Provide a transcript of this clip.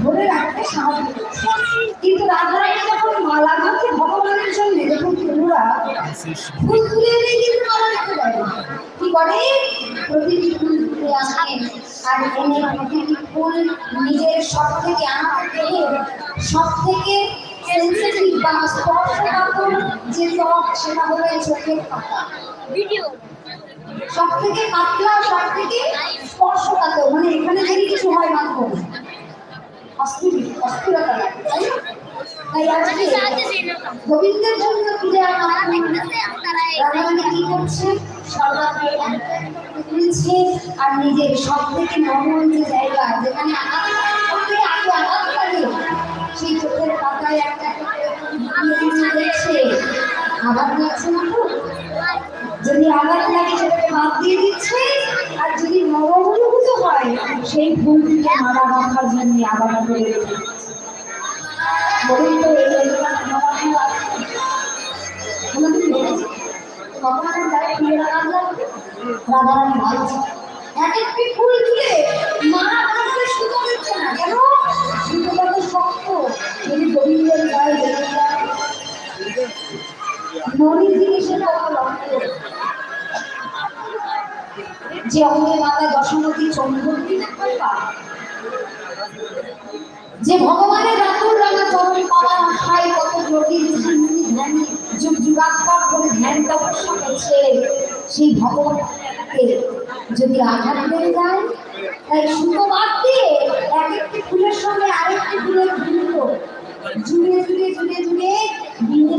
ধরে রাখতে সাহায্য করছে। কিন্তু রাধারানী যখন মালা গাঁথে ভগবানের জন্য, যখন তরুরা ফুল তুলে এনে কিন্তু মালা গাঁথতে পারে না, কি করে প্রতিটি ফুল তুলে আনে, আর এনে প্রতিটি ফুল নিজের সব থেকে আমার দেহে সব থেকে সেন্সিটিভ বা স্পর্শকাতর যে ত্বক, সেটা হলো এই চোখের পাতা। সব থেকে পাতলা, সব থেকে স্পর্শকাতর, মানে এখানে যদি কিছু হয় মাত্র অস্থিরতা লাগে, তাই না? তাই আজকে গোবিন্দের জন্য ফিরে রাধারানী কি করছে, সর্বাগ্রে তুলছে, আর নিজের সব থেকে নরম যে জায়গা, যেখানে আঘাত লাগে, সেই চোখের পাতায় একটা দেখছে আঘাত লাগছে না তো, যদি আঘাত লাগে সেটাকে বাদ দিয়ে দিচ্ছে, আর যদি নরম অনুভূত হয় সেই ফুলটিকে মালা রাখার জন্য আবার করে বলুন তো এই ভগবানের গায়ে ফিরে রাধারানী ভাবছে এক একটি ফুল তুলে মা আমাকে সুতো দিচ্ছে না কেন, সুতোটা তো শক্ত, যদি গোবিন্দের গায়ে লেগে যায় নরী জিনিসের যে অঙ্গে মাতা দশমতী চন্দ্রমতী যে ভগবানের রাতুল রাঙা চরণ পাওয়ার আশায় কত যোগী ঋষি ধ্যান যুগ যুগান্তর করে ধ্যান তপস্যা করছে, সেই ভগবানকে যদি আঘাত পেয়ে যায়, তাই সুতো বাদ দিয়ে এক একটি ফুলের সঙ্গে আরেকটি ফুলের জুড়ে জুড়ে জুড়ে জুড়ে জুড়ে